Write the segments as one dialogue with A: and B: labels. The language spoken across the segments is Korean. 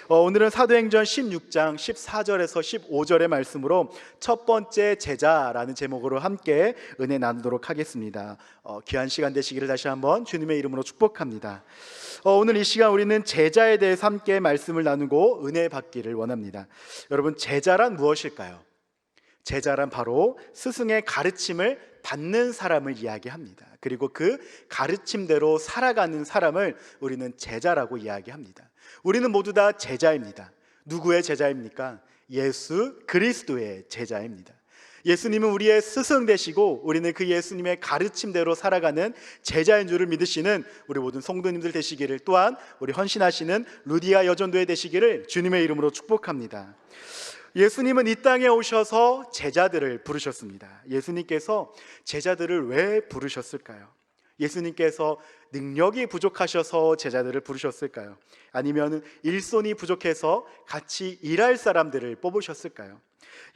A: 오늘은 사도행전 16장 14절에서 15절의 말씀으로 첫 번째 제자라는 제목으로 함께 은혜 나누도록 하겠습니다. 귀한 시간 되시기를 다시 한번 주님의 이름으로 축복합니다. 오늘 이 시간 우리는 제자에 대해서 함께 말씀을 나누고 은혜 받기를 원합니다. 여러분, 제자란 무엇일까요? 제자란 바로 스승의 가르침을 받는 사람을 이야기합니다. 그리고 그 가르침대로 살아가는 사람을 우리는 제자라고 이야기합니다. 우리는 모두 다 제자입니다. 누구의 제자입니까? 예수 그리스도의 제자입니다. 예수님은 우리의 스승 되시고 우리는 그 예수님의 가르침대로 살아가는 제자인 줄을 믿으시는 우리 모든 성도님들 되시기를, 또한 우리 헌신하시는 루디아 여전도회 되시기를 주님의 이름으로 축복합니다. 예수님은 이 땅에 오셔서 제자들을 부르셨습니다. 예수님께서 제자들을 왜 부르셨을까요? 예수님께서 능력이 부족하셔서 제자들을 부르셨을까요? 아니면 일손이 부족해서 같이 일할 사람들을 뽑으셨을까요?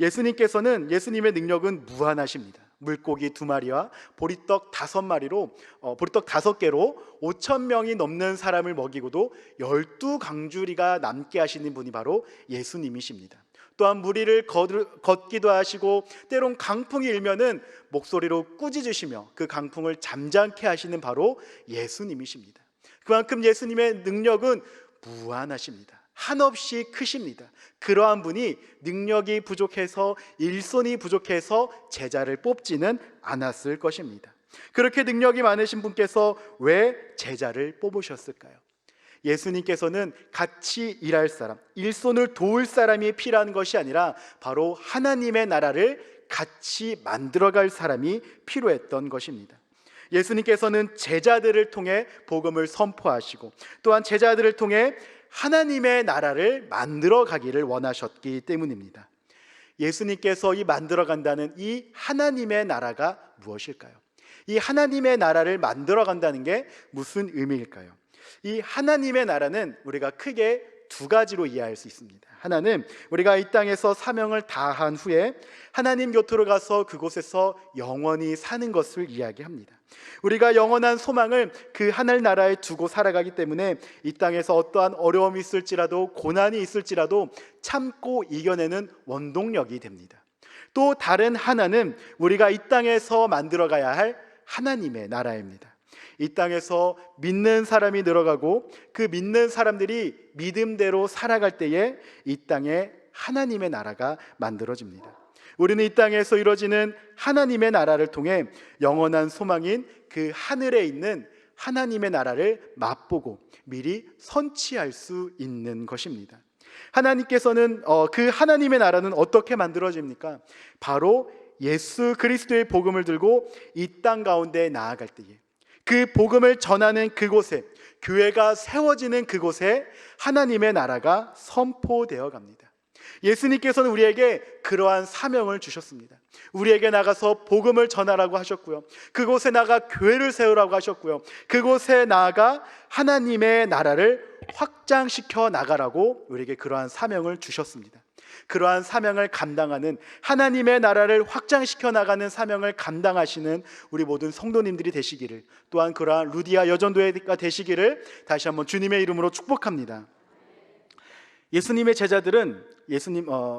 A: 예수님의 능력은 무한하십니다. 물고기 2마리와 보리떡 5마리로 보리떡 5개로 5,000명이 넘는 사람을 먹이고도 12강주리가 남게 하시는 분이 바로 예수님이십니다. 또한 무리를 걷기도 하시고 때론 강풍이 일면은 목소리로 꾸짖으시며 그 강풍을 잠잠케 하시는 바로 예수님이십니다. 그만큼 예수님의 능력은 무한하십니다. 한없이 크십니다. 그러한 분이 능력이 부족해서, 일손이 부족해서 제자를 뽑지는 않았을 것입니다. 그렇게 능력이 많으신 분께서 왜 제자를 뽑으셨을까요? 예수님께서는 같이 일할 사람, 일손을 도울 사람이 필요한 것이 아니라 바로 하나님의 나라를 같이 만들어갈 사람이 필요했던 것입니다. 예수님께서는 제자들을 통해 복음을 선포하시고 또한 제자들을 통해 하나님의 나라를 만들어 가기를 원하셨기 때문입니다. 예수님께서 이 만들어 간다는 이 하나님의 나라가 무엇일까요? 이 하나님의 나라를 만들어 간다는 게 무슨 의미일까요? 이 하나님의 나라는 우리가 크게 2가지로 이해할 수 있습니다. 하나는 우리가 이 땅에서 사명을 다한 후에 하나님 곁으로 가서 그곳에서 영원히 사는 것을 이야기합니다. 우리가 영원한 소망을 그 하늘 나라에 두고 살아가기 때문에 이 땅에서 어떠한 어려움이 있을지라도, 고난이 있을지라도 참고 이겨내는 원동력이 됩니다. 또 다른 하나는 우리가 이 땅에서 만들어가야 할 하나님의 나라입니다. 이 땅에서 믿는 사람이 늘어가고 그 믿는 사람들이 믿음대로 살아갈 때에 이 땅에 하나님의 나라가 만들어집니다. 우리는 이 땅에서 이루어지는 하나님의 나라를 통해 영원한 소망인 그 하늘에 있는 하나님의 나라를 맛보고 미리 선취할 수 있는 것입니다. 하나님께서는 그 하나님의 나라는 어떻게 만들어집니까? 바로 예수 그리스도의 복음을 들고 이 땅 가운데 나아갈 때에, 그 복음을 전하는 그곳에, 교회가 세워지는 그곳에 하나님의 나라가 선포되어 갑니다. 예수님께서는 우리에게 그러한 사명을 주셨습니다. 우리에게 나가서 복음을 전하라고 하셨고요, 그곳에 나가 교회를 세우라고 하셨고요, 그곳에 나아가 하나님의 나라를 확장시켜 나가라고 우리에게 그러한 사명을 주셨습니다. 그러한 사명을 감당하는, 하나님의 나라를 확장시켜 나가는 사명을 감당하시는 우리 모든 성도님들이 되시기를, 또한 그러한 루디아 여전도회가 되시기를 다시 한번 주님의 이름으로 축복합니다. 예수님의 제자들은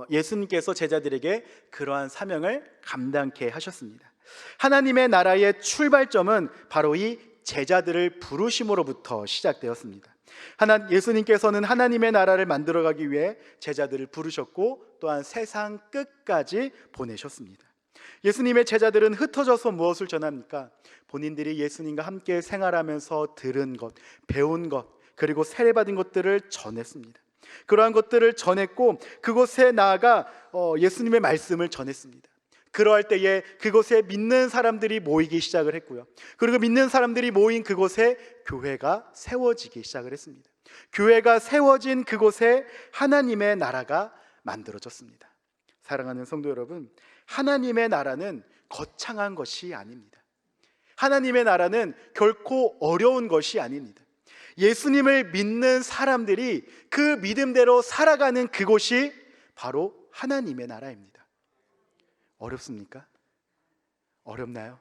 A: 예수님께서 제자들에게 그러한 사명을 감당케 하셨습니다. 하나님의 나라의 출발점은 바로 이 제자들을 부르심으로부터 시작되었습니다. 예수님께서는 하나님의 나라를 만들어가기 위해 제자들을 부르셨고 또한 세상 끝까지 보내셨습니다. 예수님의 제자들은 흩어져서 무엇을 전합니까? 본인들이 예수님과 함께 생활하면서 들은 것, 배운 것, 그리고 세례받은 것들을 전했습니다. 그러한 것들을 전했고 그곳에 나아가 예수님의 말씀을 전했습니다. 그러할 때에 그곳에 믿는 사람들이 모이기 시작을 했고요, 그리고 믿는 사람들이 모인 그곳에 교회가 세워지기 시작을 했습니다. 교회가 세워진 그곳에 하나님의 나라가 만들어졌습니다. 사랑하는 성도 여러분, 하나님의 나라는 거창한 것이 아닙니다. 하나님의 나라는 결코 어려운 것이 아닙니다. 예수님을 믿는 사람들이 그 믿음대로 살아가는 그곳이 바로 하나님의 나라입니다. 어렵습니까? 어렵나요?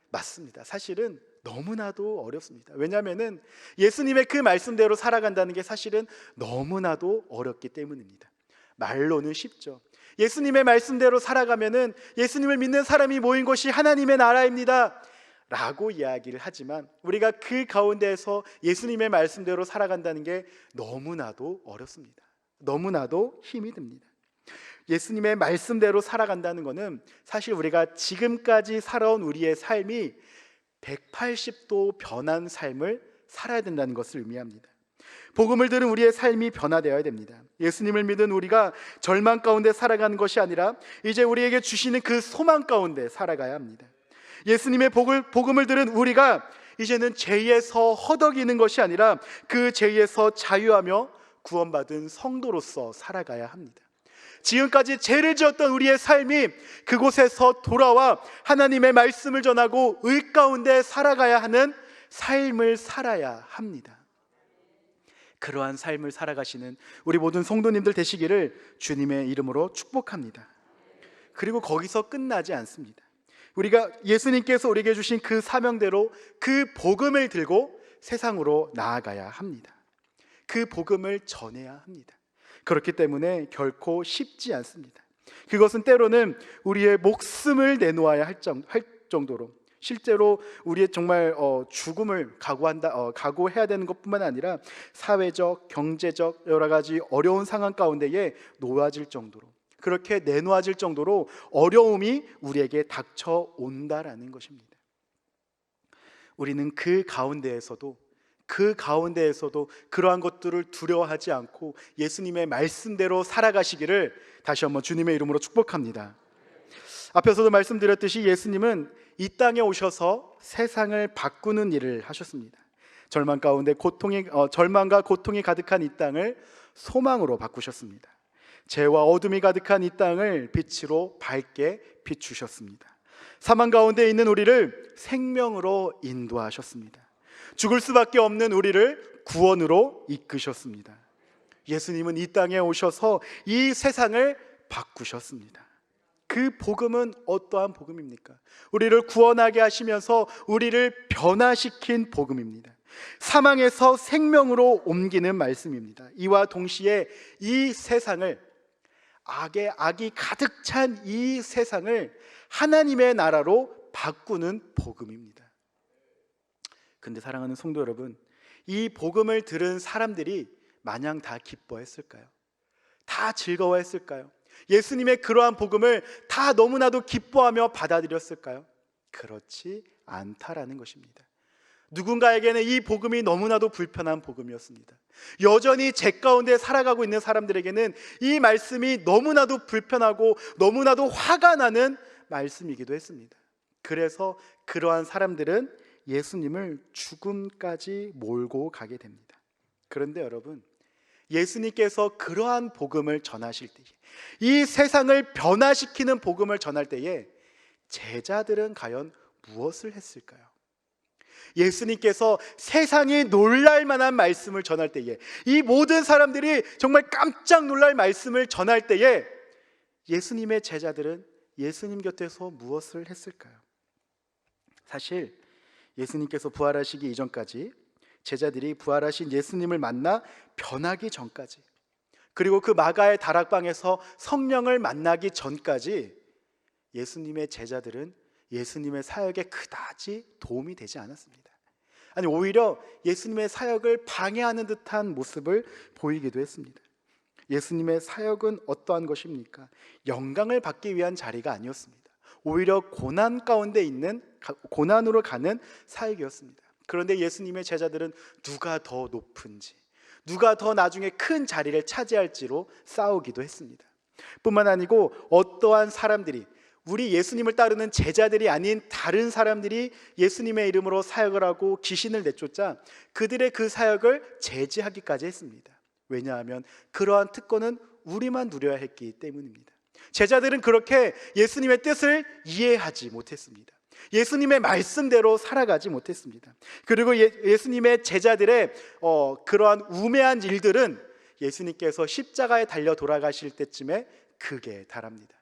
A: 맞습니다. 사실은 너무나도 어렵습니다. 왜냐하면 예수님의 그 말씀대로 살아간다는 게 사실은 너무나도 어렵기 때문입니다. 말로는 쉽죠. 예수님의 말씀대로 살아가면은 예수님을 믿는 사람이 모인 곳이 하나님의 나라입니다 라고 이야기를 하지만 우리가 그 가운데에서 예수님의 말씀대로 살아간다는 게 너무나도 어렵습니다. 너무나도 힘이 듭니다. 예수님의 말씀대로 살아간다는 것은 사실 우리가 지금까지 살아온 우리의 삶이 180도 변한 삶을 살아야 된다는 것을 의미합니다. 복음을 들은 우리의 삶이 변화되어야 됩니다. 예수님을 믿은 우리가 절망 가운데 살아가는 것이 아니라 이제 우리에게 주시는 그 소망 가운데 살아가야 합니다. 예수님의 복음을 들은 우리가 이제는 죄에서 허덕이는 것이 아니라 그 죄에서 자유하며 구원받은 성도로서 살아가야 합니다. 지금까지 죄를 지었던 우리의 삶이 그곳에서 돌아와 하나님의 말씀을 전하고 의 가운데 살아가야 하는 삶을 살아야 합니다. 그러한 삶을 살아가시는 우리 모든 성도님들 되시기를 주님의 이름으로 축복합니다. 그리고 거기서 끝나지 않습니다. 우리가 예수님께서 우리에게 주신 그 사명대로 그 복음을 들고 세상으로 나아가야 합니다. 그 복음을 전해야 합니다. 그렇기 때문에 결코 쉽지 않습니다. 그것은 때로는 우리의 목숨을 내놓아야 할 정도로 실제로 우리의 정말 죽음을 각오해야 되는 것뿐만 아니라 사회적, 경제적 여러 가지 어려운 상황 가운데에 놓아질 정도로, 그렇게 내놓아질 정도로 어려움이 우리에게 닥쳐온다라는 것입니다. 우리는 그 가운데에서도 그러한 것들을 두려워하지 않고 예수님의 말씀대로 살아가시기를 다시 한번 주님의 이름으로 축복합니다. 앞에서도 말씀드렸듯이 예수님은 이 땅에 오셔서 세상을 바꾸는 일을 하셨습니다. 절망과 고통이 가득한 이 땅을 소망으로 바꾸셨습니다. 죄와 어둠이 가득한 이 땅을 빛으로 밝게 비추셨습니다. 사망 가운데 있는 우리를 생명으로 인도하셨습니다. 죽을 수밖에 없는 우리를 구원으로 이끄셨습니다. 예수님은 이 땅에 오셔서 이 세상을 바꾸셨습니다. 그 복음은 어떠한 복음입니까? 우리를 구원하게 하시면서 우리를 변화시킨 복음입니다. 사망에서 생명으로 옮기는 말씀입니다. 이와 동시에 이 세상을, 악이 가득 찬 이 세상을 하나님의 나라로 바꾸는 복음입니다. 근데 사랑하는 성도 여러분, 이 복음을 들은 사람들이 마냥 다 기뻐했을까요? 다 즐거워했을까요? 예수님의 그러한 복음을 다 너무나도 기뻐하며 받아들였을까요? 그렇지 않다라는 것입니다. 누군가에게는 이 복음이 너무나도 불편한 복음이었습니다. 여전히 죄 가운데 살아가고 있는 사람들에게는 이 말씀이 너무나도 불편하고 너무나도 화가 나는 말씀이기도 했습니다. 그래서 그러한 사람들은 예수님을 죽음까지 몰고 가게 됩니다. 그런데 여러분, 예수님께서 그러한 복음을 전하실 때에, 이 세상을 변화시키는 복음을 전할 때에 제자들은 과연 무엇을 했을까요? 예수님께서 세상이 놀랄 만한 말씀을 전할 때에, 이 모든 사람들이 정말 깜짝 놀랄 말씀을 전할 때에 예수님의 제자들은 예수님 곁에서 무엇을 했을까요? 사실 예수님께서 부활하시기 이전까지 제자들이 부활하신 예수님을 만나 변하기 전까지, 그리고 그 마가의 다락방에서 성령을 만나기 전까지 예수님의 제자들은 예수님의 사역에 그다지 도움이 되지 않았습니다. 아니, 오히려 예수님의 사역을 방해하는 듯한 모습을 보이기도 했습니다. 예수님의 사역은 어떠한 것입니까? 영광을 받기 위한 자리가 아니었습니다. 오히려 고난으로 가는 사역이었습니다. 그런데 예수님의 제자들은 누가 더 높은지, 누가 더 나중에 큰 자리를 차지할지로 싸우기도 했습니다. 뿐만 아니고 어떠한 사람들이, 우리 예수님을 따르는 제자들이 아닌 다른 사람들이 예수님의 이름으로 사역을 하고 귀신을 내쫓자 그들의 그 사역을 제지하기까지 했습니다. 왜냐하면 그러한 특권은 우리만 누려야 했기 때문입니다. 제자들은 그렇게 예수님의 뜻을 이해하지 못했습니다. 예수님의 말씀대로 살아가지 못했습니다. 그리고 예수님의 제자들의 그러한 우매한 일들은 예수님께서 십자가에 달려 돌아가실 때쯤에 극에 달합니다.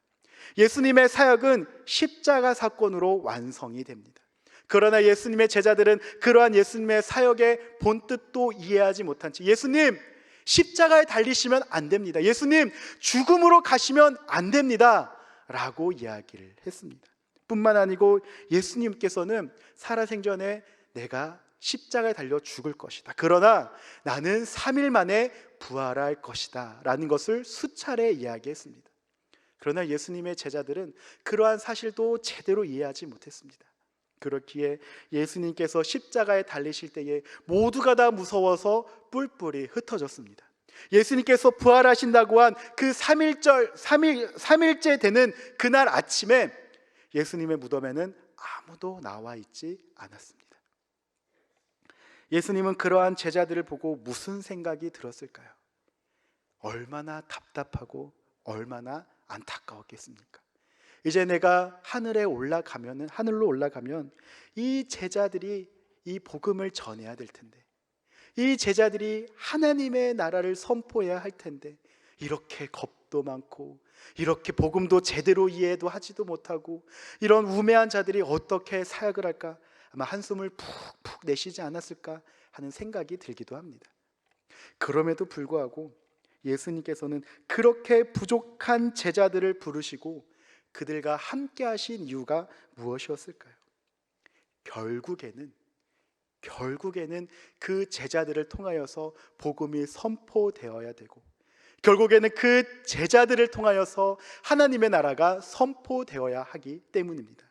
A: 예수님의 사역은 십자가 사건으로 완성이 됩니다. 그러나 예수님의 제자들은 그러한 예수님의 사역의 본뜻도 이해하지 못한 채 예수님, 십자가에 달리시면 안 됩니다. 예수님, 죽음으로 가시면 안 됩니다 라고 이야기를 했습니다. 뿐만 아니고 예수님께서는 살아생전에 내가 십자가에 달려 죽을 것이다, 그러나 나는 3일 만에 부활할 것이다 라는 것을 수차례 이야기했습니다. 그러나 예수님의 제자들은 그러한 사실도 제대로 이해하지 못했습니다. 그렇기에 예수님께서 십자가에 달리실 때에 모두가 다 무서워서 뿔뿔이 흩어졌습니다. 예수님께서 부활하신다고 한 그 3일째 되는 그날 아침에 예수님의 무덤에는 아무도 나와 있지 않았습니다. 예수님은 그러한 제자들을 보고 무슨 생각이 들었을까요? 얼마나 답답하고 얼마나 안타까웠겠습니까? 이제 내가 하늘로 올라가면 이 제자들이 이 복음을 전해야 될 텐데, 이 제자들이 하나님의 나라를 선포해야 할 텐데, 이렇게 겁도 많고 이렇게 복음도 제대로 이해도 하지도 못하고 이런 우매한 자들이 어떻게 사역을 할까? 아마 한숨을 푹푹 내쉬지 않았을까 하는 생각이 들기도 합니다. 그럼에도 불구하고 예수님께서는 그렇게 부족한 제자들을 부르시고 그들과 함께 하신 이유가 무엇이었을까요? 결국에는 그 제자들을 통하여서 복음이 선포되어야 되고, 결국에는 그 제자들을 통하여서 하나님의 나라가 선포되어야 하기 때문입니다.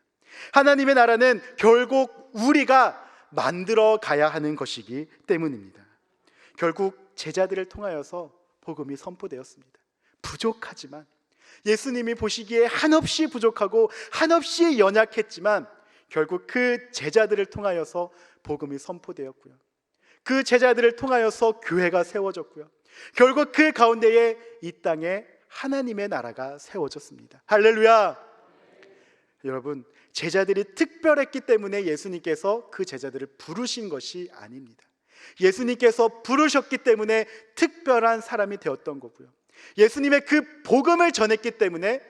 A: 하나님의 나라는 결국 우리가 만들어 가야 하는 것이기 때문입니다. 결국 제자들을 통하여서 복음이 선포되었습니다. 부족하지만, 예수님이 보시기에 한없이 부족하고 한없이 연약했지만 결국 그 제자들을 통하여서 복음이 선포되었고요, 그 제자들을 통하여서 교회가 세워졌고요, 결국 그 가운데에 이 땅에 하나님의 나라가 세워졌습니다. 할렐루야! 여러분, 제자들이 특별했기 때문에 예수님께서 그 제자들을 부르신 것이 아닙니다. 예수님께서 부르셨기 때문에 특별한 사람이 되었던 거고요, 예수님의 그 복음을 전했기 때문에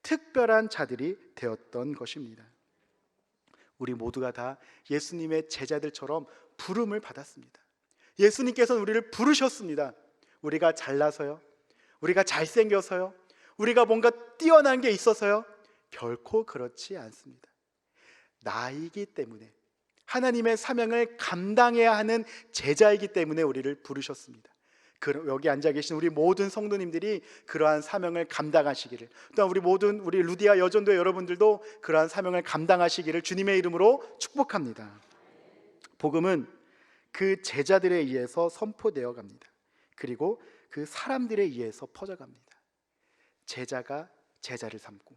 A: 특별한 자들이 되었던 것입니다. 우리 모두가 다 예수님의 제자들처럼 부름을 받았습니다. 예수님께서는 우리를 부르셨습니다. 우리가 잘나서요, 우리가 잘생겨서요, 우리가 뭔가 뛰어난 게 있어서요? 결코 그렇지 않습니다. 나이기 때문에, 하나님의 사명을 감당해야 하는 제자이기 때문에 우리를 부르셨습니다. 여기 앉아 계신 우리 모든 성도님들이 그러한 사명을 감당하시기를, 또한 우리 루디아 여전도의 여러분들도 그러한 사명을 감당하시기를 주님의 이름으로 축복합니다. 복음은 그 제자들에 의해서 선포되어 갑니다. 그리고 그 사람들에 의해서 퍼져갑니다. 제자가 제자를 삼고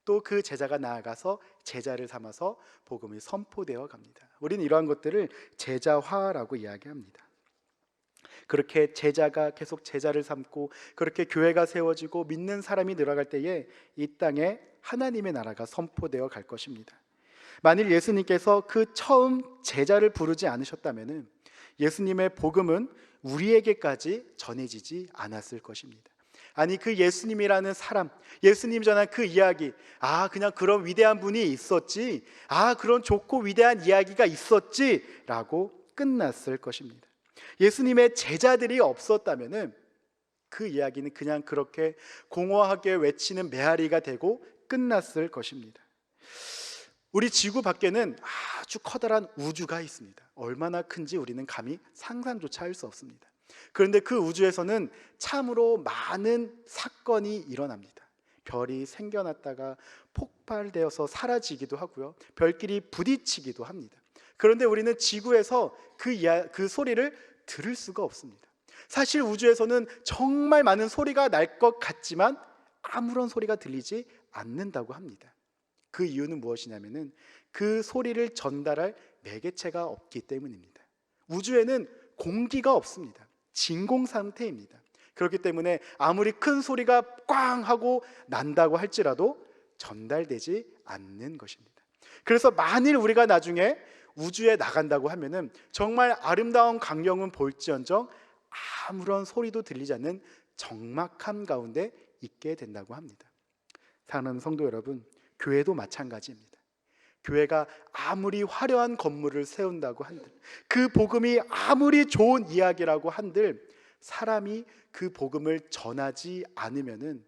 A: 또 그 제자가 나아가서 제자를 삼아서 복음이 선포되어 갑니다. 우리는 이러한 것들을 제자화라고 이야기합니다. 그렇게 제자가 계속 제자를 삼고 그렇게 교회가 세워지고 믿는 사람이 늘어갈 때에 이 땅에 하나님의 나라가 선포되어 갈 것입니다. 만일 예수님께서 그 처음 제자를 부르지 않으셨다면 예수님의 복음은 우리에게까지 전해지지 않았을 것입니다. 아니, 그 예수님이라는 사람, 예수님 전한 그 이야기, 그냥 그런 위대한 분이 있었지, 그런 좋고 위대한 이야기가 있었지 라고 끝났을 것입니다. 예수님의 제자들이 없었다면 그 이야기는 그냥 그렇게 공허하게 외치는 메아리가 되고 끝났을 것입니다. 우리 지구 밖에는 아주 커다란 우주가 있습니다. 얼마나 큰지 우리는 감히 상상조차 할 수 없습니다. 그런데 그 우주에서는 참으로 많은 사건이 일어납니다. 별이 생겨났다가 폭발되어서 사라지기도 하고요, 별끼리 부딪히기도 합니다. 그런데 우리는 지구에서 그 소리를 들을 수가 없습니다. 사실 우주에서는 정말 많은 소리가 날 것 같지만 아무런 소리가 들리지 않는다고 합니다. 그 이유는 무엇이냐면은 그 소리를 전달할 매개체가 없기 때문입니다. 우주에는 공기가 없습니다. 진공 상태입니다. 그렇기 때문에 아무리 큰 소리가 꽝 하고 난다고 할지라도 전달되지 않는 것입니다. 그래서 만일 우리가 나중에 우주에 나간다고 하면은 정말 아름다운 광경은 볼지언정 아무런 소리도 들리지 않는 적막함 가운데 있게 된다고 합니다. 사랑하는 성도 여러분, 교회도 마찬가지입니다. 교회가 아무리 화려한 건물을 세운다고 한들, 그 복음이 아무리 좋은 이야기라고 한들 사람이 그 복음을 전하지 않으면은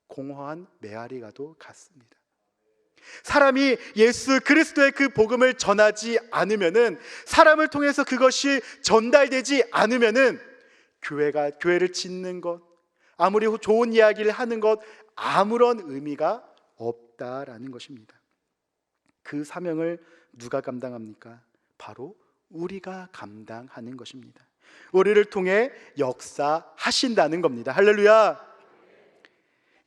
A: 공허한 메아리가도 같습니다. 사람이 예수 그리스도의 그 복음을 전하지 않으면은, 사람을 통해서 그것이 전달되지 않으면은 교회를 짓는 것, 아무리 좋은 이야기를 하는 것, 아무런 의미가 없다라는 것입니다. 그 사명을 누가 감당합니까? 바로 우리가 감당하는 것입니다. 우리를 통해 역사하신다는 겁니다. 할렐루야.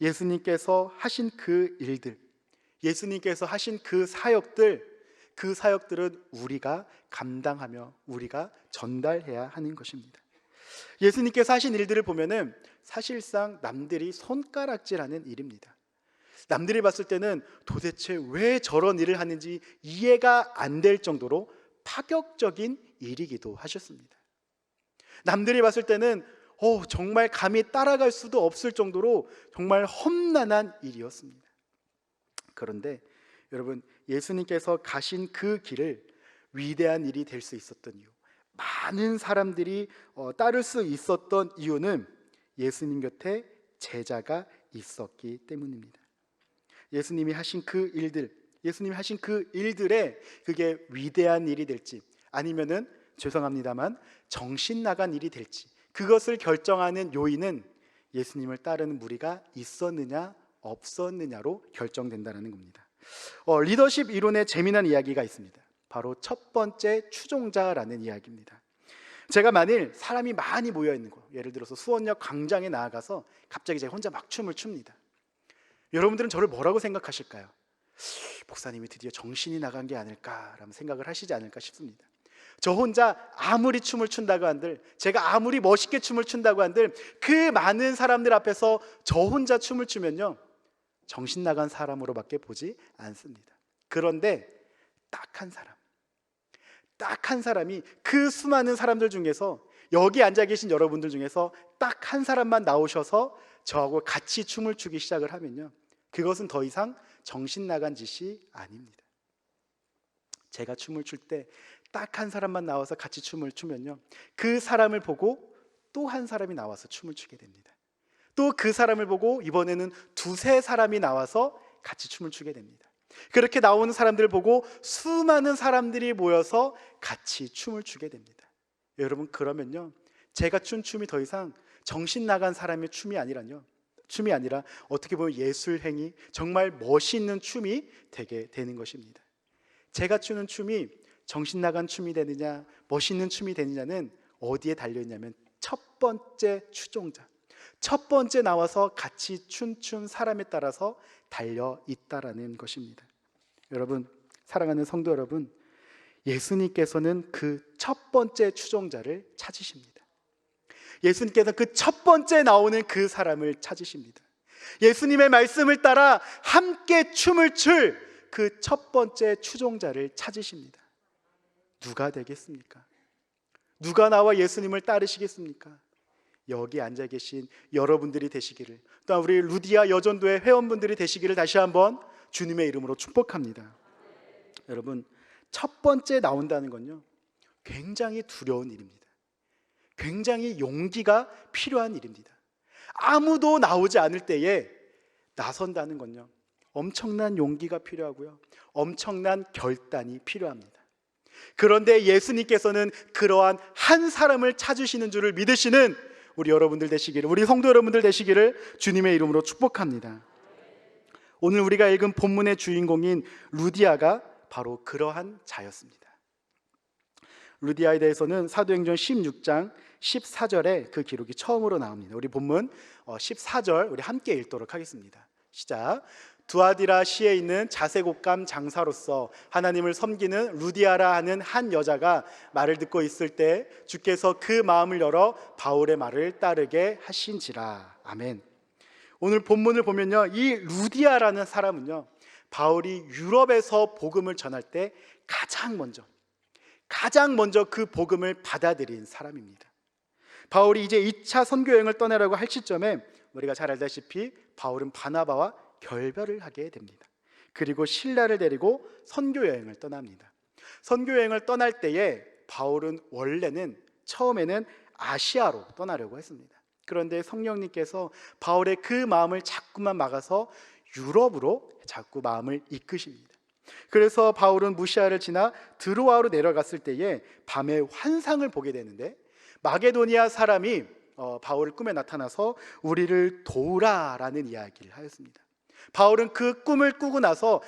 A: 예수님께서 하신 그 일들, 예수님께서 하신 그 사역들은 우리가 감당하며 우리가 전달해야 하는 것입니다. 예수님께서 하신 일들을 보면은 사실상 남들이 손가락질하는 일입니다. 남들이 봤을 때는 도대체 왜 저런 일을 하는지 이해가 안 될 정도로 파격적인 일이기도 하셨습니다. 남들이 봤을 때는 정말 감히 따라갈 수도 없을 정도로 정말 험난한 일이었습니다. 그런데 여러분, 예수님께서 가신 그 길을 위대한 일이 될 수 있었던 이유, 많은 사람들이 따를 수 있었던 이유는 예수님 곁에 제자가 있었기 때문입니다. 예수님이 하신 그 일들에 그게 위대한 일이 될지 아니면은 죄송합니다만 정신 나간 일이 될지, 그것을 결정하는 요인은 예수님을 따르는 무리가 있었느냐 없었느냐로 결정된다는 겁니다. 리더십 이론의 재미난 이야기가 있습니다. 바로 첫 번째 추종자라는 이야기입니다. 제가 만일 사람이 많이 모여 있는 곳, 예를 들어서 수원역 광장에 나아가서 갑자기 제가 혼자 막 춤을 춥니다. 여러분들은 저를 뭐라고 생각하실까요? 목사님이 드디어 정신이 나간 게 아닐까라는 생각을 하시지 않을까 싶습니다. 저 혼자 아무리 춤을 춘다고 한들, 제가 아무리 멋있게 춤을 춘다고 한들, 그 많은 사람들 앞에서 저 혼자 춤을 추면요, 정신 나간 사람으로밖에 보지 않습니다. 그런데 딱 한 사람이 그 수많은 사람들 중에서, 여기 앉아 계신 여러분들 중에서 딱 한 사람만 나오셔서 저하고 같이 춤을 추기 시작을 하면요, 그것은 더 이상 정신 나간 짓이 아닙니다. 제가 춤을 출 때 딱 한 사람만 나와서 같이 춤을 추면요, 그 사람을 보고 또 한 사람이 나와서 춤을 추게 됩니다. 또 그 사람을 보고 이번에는 두세 사람이 나와서 같이 춤을 추게 됩니다. 그렇게 나오는 사람들을 보고 수많은 사람들이 모여서 같이 춤을 추게 됩니다. 여러분, 그러면요, 제가 춘 춤이 더 이상 정신 나간 사람의 춤이 아니라 어떻게 보면 예술 행위, 정말 멋있는 춤이 되게 되는 것입니다. 제가 추는 춤이 정신 나간 춤이 되느냐 멋있는 춤이 되느냐는 어디에 달려있냐면 첫 번째 추종자, 첫 번째 나와서 같이 춤춘 사람에 따라서 달려있다라는 것입니다. 여러분, 사랑하는 성도 여러분, 예수님께서는 그 첫 번째 추종자를 찾으십니다. 예수님께서 그 첫 번째 나오는 그 사람을 찾으십니다. 예수님의 말씀을 따라 함께 춤을 출 그 첫 번째 추종자를 찾으십니다. 누가 되겠습니까? 누가 나와 예수님을 따르시겠습니까? 여기 앉아 계신 여러분들이 되시기를, 또 우리 루디아 여전도의 회원분들이 되시기를 다시 한번 주님의 이름으로 축복합니다. 여러분, 첫 번째 나온다는 건요, 굉장히 두려운 일입니다. 굉장히 용기가 필요한 일입니다. 아무도 나오지 않을 때에 나선다는 건요, 엄청난 용기가 필요하고요, 엄청난 결단이 필요합니다. 그런데 예수님께서는 그러한 한 사람을 찾으시는 줄을 믿으시는 우리 여러분들 되시기를, 우리 성도 여러분들 되시기를 주님의 이름으로 축복합니다. 오늘 우리가 읽은 본문의 주인공인 루디아가 바로 그러한 자였습니다. 루디아에 대해서는 사도행전 16장 14절에 그 기록이 처음으로 나옵니다. 우리 본문 14절 우리 함께 읽도록 하겠습니다. 시작. 두아디라시에 있는 자색옷감 장사로서 하나님을 섬기는 루디아라 하는 한 여자가 말을 듣고 있을 때 주께서 그 마음을 열어 바울의 말을 따르게 하신지라. 아멘. 오늘 본문을 보면요, 이 루디아라는 사람은요, 바울이 유럽에서 복음을 전할 때 가장 먼저 그 복음을 받아들인 사람입니다. 바울이 이제 2차 선교 여행을 떠나라고 할 시점에 우리가 잘 알다시피 바울은 바나바와 결별을 하게 됩니다. 그리고 신라를 데리고 선교 여행을 떠납니다. 선교 여행을 떠날 때에 바울은 원래는 처음에는 아시아로 떠나려고 했습니다. 그런데 성령님께서 바울의 그 마음을 자꾸만 막아서 유럽으로 자꾸 마음을 이끄십니다. 그래서 바울은 무시아를 지나 드로아로 내려갔을 때에 밤에 환상을 보게 되는데, 마게도니아 사람이 바울을 꿈에 나타나서 우리를 도우라라는 이야기를 하였습니다. 바울은 그 꿈을 꾸고 나서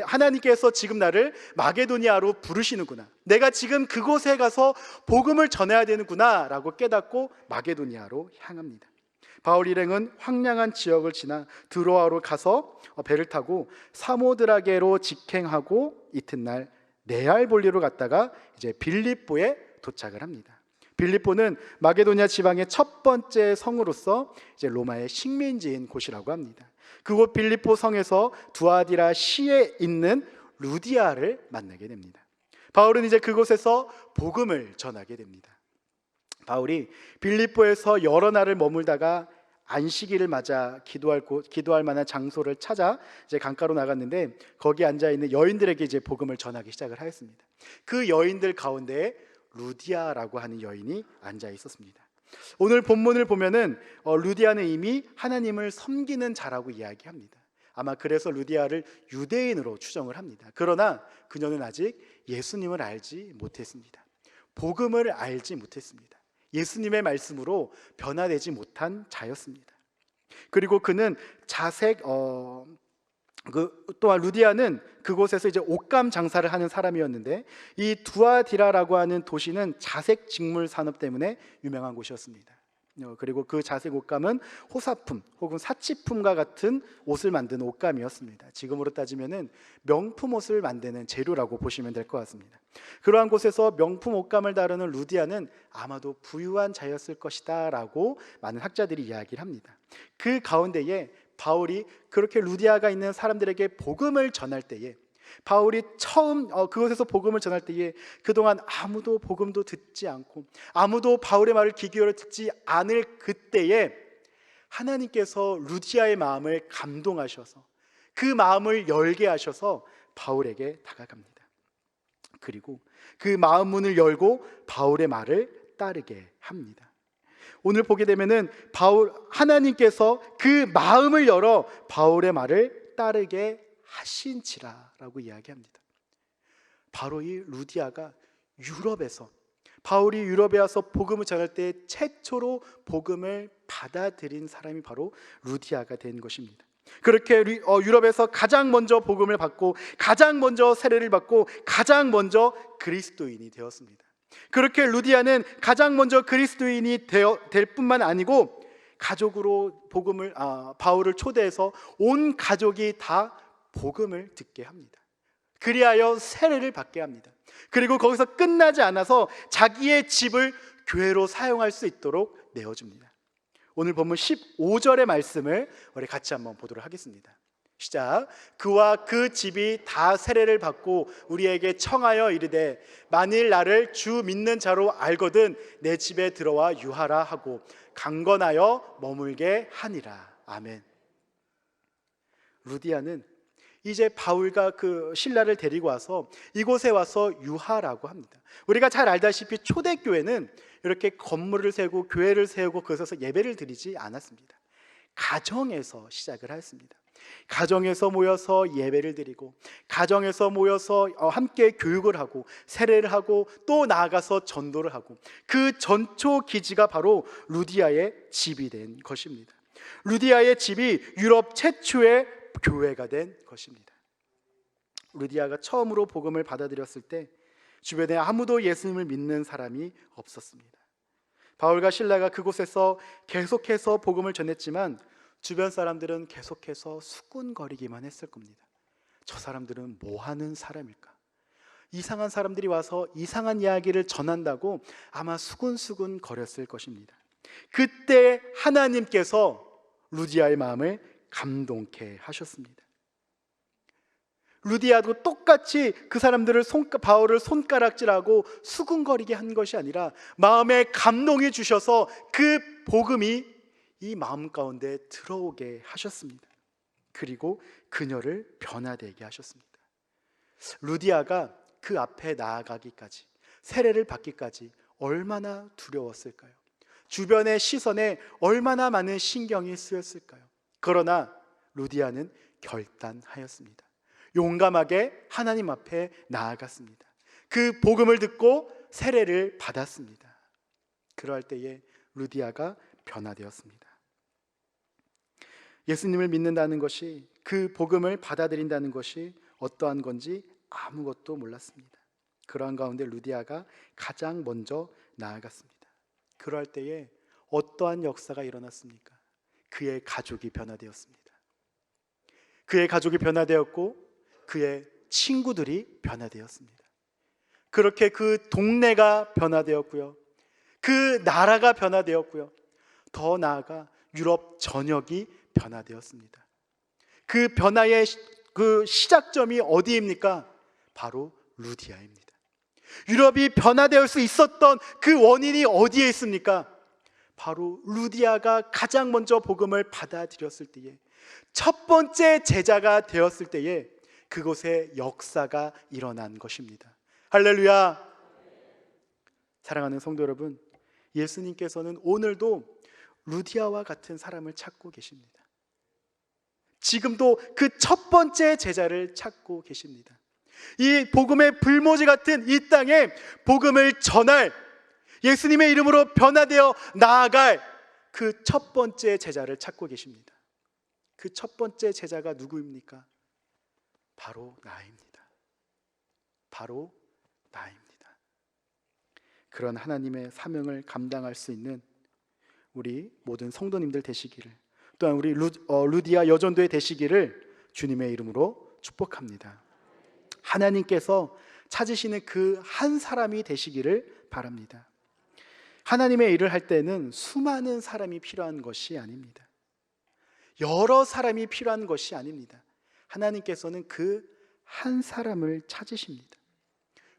A: 하나님께서 지금 나를 마게도니아로 부르시는구나, 내가 지금 그곳에 가서 복음을 전해야 되는구나 라고 깨닫고 마게도니아로 향합니다. 바울 일행은 황량한 지역을 지나 드로아로 가서 배를 타고 사모드라게로 직행하고 이튿날 네알볼리로 갔다가 이제 빌립보에 도착을 합니다. 빌립보는 마게도니아 지방의 첫 번째 성으로서 이제 로마의 식민지인 곳이라고 합니다. 그곳 빌립보 성에서 두아디라 시에 있는 루디아를 만나게 됩니다. 바울은 이제 그곳에서 복음을 전하게 됩니다. 바울이 빌립보에서 여러 날을 머물다가 안식일을 맞아 기도할 만한 장소를 찾아 이제 강가로 나갔는데, 거기에 앉아 있는 여인들에게 이제 복음을 전하기 시작을 하였습니다. 그 여인들 가운데 루디아라고 하는 여인이 앉아 있었습니다. 오늘 본문을 보면은 루디아는 이미 하나님을 섬기는 자라고 이야기합니다. 아마 그래서 루디아를 유대인으로 추정을 합니다. 그러나 그녀는 아직 예수님을 알지 못했습니다. 복음을 알지 못했습니다. 예수님의 말씀으로 변화되지 못한 자였습니다. 그리고 그는 또한 루디아는 그곳에서 이제 옷감 장사를 하는 사람이었는데, 이 두아디라라고 하는 도시는 자색 직물 산업 때문에 유명한 곳이었습니다. 그리고 그 자색 옷감은 호사품 혹은 사치품과 같은 옷을 만드는 옷감이었습니다. 지금으로 따지면은 명품 옷을 만드는 재료라고 보시면 될 것 같습니다. 그러한 곳에서 명품 옷감을 다루는 루디아는 아마도 부유한 자였을 것이다 라고 많은 학자들이 이야기를 합니다. 그 가운데에 바울이 그렇게 루디아가 있는 사람들에게 복음을 전할 때에, 바울이 처음 그곳에서 복음을 전할 때에 그동안 아무도 복음도 듣지 않고 아무도 바울의 말을 귀 기울여 듣지 않을 그때에 하나님께서 루디아의 마음을 감동하셔서 그 마음을 열게 하셔서 바울에게 다가갑니다. 그리고 그 마음 문을 열고 바울의 말을 따르게 합니다. 오늘 보게 되면은 하나님께서 그 마음을 열어 바울의 말을 따르게 하신지라라고 이야기합니다. 바로 이 루디아가 바울이 유럽에 와서 복음을 전할 때 최초로 복음을 받아들인 사람이 바로 루디아가 된 것입니다. 그렇게 유럽에서 가장 먼저 복음을 받고 가장 먼저 세례를 받고 가장 먼저 그리스도인이 되었습니다. 그렇게 루디아는 가장 먼저 그리스도인이 될 뿐만 아니고 가족으로 바울을 초대해서 온 가족이 다 복음을 듣게 합니다. 그리하여 세례를 받게 합니다. 그리고 거기서 끝나지 않아서 자기의 집을 교회로 사용할 수 있도록 내어줍니다. 오늘 본문 15절의 말씀을 우리 같이 한번 보도록 하겠습니다. 시작. 그와 그 집이 다 세례를 받고 우리에게 청하여 이르되 만일 나를 주 믿는 자로 알거든 내 집에 들어와 유하라 하고 강건하여 머물게 하니라. 아멘. 루디아는 이제 바울과 그 신라를 데리고 와서 이곳에 와서 유하라고 합니다. 우리가 잘 알다시피 초대교회는 이렇게 건물을 세우고 교회를 세우고 그것에서 예배를 드리지 않았습니다. 가정에서 시작을 하였습니다. 가정에서 모여서 예배를 드리고 가정에서 모여서 함께 교육을 하고 세례를 하고 또 나아가서 전도를 하고, 그 전초 기지가 바로 루디아의 집이 된 것입니다. 루디아의 집이 유럽 최초의 교회가 된 것입니다. 루디아가 처음으로 복음을 받아들였을 때 주변에 아무도 예수님을 믿는 사람이 없었습니다. 바울과 신라가 그곳에서 계속해서 복음을 전했지만 주변 사람들은 계속해서 수군거리기만 했을 겁니다. 저 사람들은 뭐 하는 사람일까? 이상한 사람들이 와서 이상한 이야기를 전한다고 아마 수군수군 거렸을 것입니다. 그때 하나님께서 루디아의 마음을 감동케 하셨습니다. 루디아도 똑같이 그 사람들을 바울을 손가락질하고 수군거리게 한 것이 아니라 마음에 감동이 주셔서 그 복음이 이 마음 가운데 들어오게 하셨습니다. 그리고 그녀를 변화되게 하셨습니다. 루디아가 그 앞에 나아가기까지, 세례를 받기까지 얼마나 두려웠을까요? 주변의 시선에 얼마나 많은 신경이 쓰였을까요? 그러나 루디아는 결단하였습니다. 용감하게 하나님 앞에 나아갔습니다. 그 복음을 듣고 세례를 받았습니다. 그러할 때에 루디아가 변화되었습니다. 예수님을 믿는다는 것이, 그 복음을 받아들인다는 것이 어떠한 건지 아무것도 몰랐습니다. 그러한 가운데 루디아가 가장 먼저 나아갔습니다. 그러할 때에 어떠한 역사가 일어났습니까? 그의 가족이 변화되었습니다. 그의 가족이 변화되었고 그의 친구들이 변화되었습니다. 그렇게 그 동네가 변화되었고요, 그 나라가 변화되었고요, 더 나아가 유럽 전역이 변화되었습니다. 그 변화의 그 시작점이 어디입니까? 바로 루디아입니다. 유럽이 변화될 수 있었던 그 원인이 어디에 있습니까? 바로 루디아가 가장 먼저 복음을 받아들였을 때에, 첫 번째 제자가 되었을 때에 그곳에 역사가 일어난 것입니다. 할렐루야. 사랑하는 성도 여러분, 예수님께서는 오늘도 루디아와 같은 사람을 찾고 계십니다. 지금도 그 첫 번째 제자를 찾고 계십니다. 이 복음의 불모지 같은 이 땅에 복음을 전할, 예수님의 이름으로 변화되어 나아갈 그 첫 번째 제자를 찾고 계십니다. 그 첫 번째 제자가 누구입니까? 바로 나입니다. 바로 나입니다. 그런 하나님의 사명을 감당할 수 있는 우리 모든 성도님들 되시기를, 또한 우리 루디아 여전도의 되시기를 주님의 이름으로 축복합니다. 하나님께서 찾으시는 그 한 사람이 되시기를 바랍니다. 하나님의 일을 할 때는 수많은 사람이 필요한 것이 아닙니다. 여러 사람이 필요한 것이 아닙니다. 하나님께서는 그 한 사람을 찾으십니다.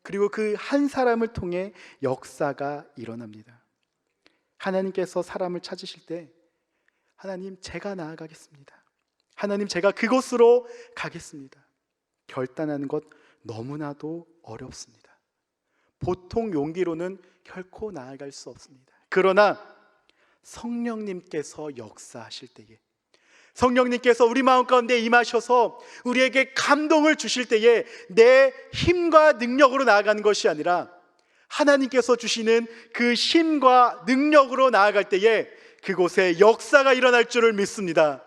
A: 그리고 그 한 사람을 통해 역사가 일어납니다. 하나님께서 사람을 찾으실 때, 하나님 제가 나아가겠습니다, 하나님 제가 그곳으로 가겠습니다, 결단하는 것 너무나도 어렵습니다. 보통 용기로는 결코 나아갈 수 없습니다. 그러나 성령님께서 역사하실 때에, 성령님께서 우리 마음 가운데 임하셔서 우리에게 감동을 주실 때에 내 힘과 능력으로 나아가는 것이 아니라 하나님께서 주시는 그 힘과 능력으로 나아갈 때에 그곳에 역사가 일어날 줄을 믿습니다.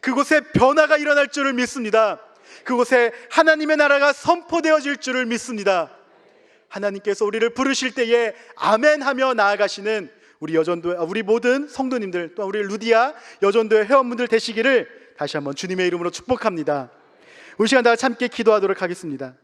A: 그곳에 변화가 일어날 줄을 믿습니다. 그곳에 하나님의 나라가 선포되어질 줄을 믿습니다. 하나님께서 우리를 부르실 때에 아멘 하며 나아가시는 우리 모든 성도님들, 또 우리 루디아 여전도의 회원분들 되시기를 다시 한번 주님의 이름으로 축복합니다. 우리 시간 다 함께 기도하도록 하겠습니다.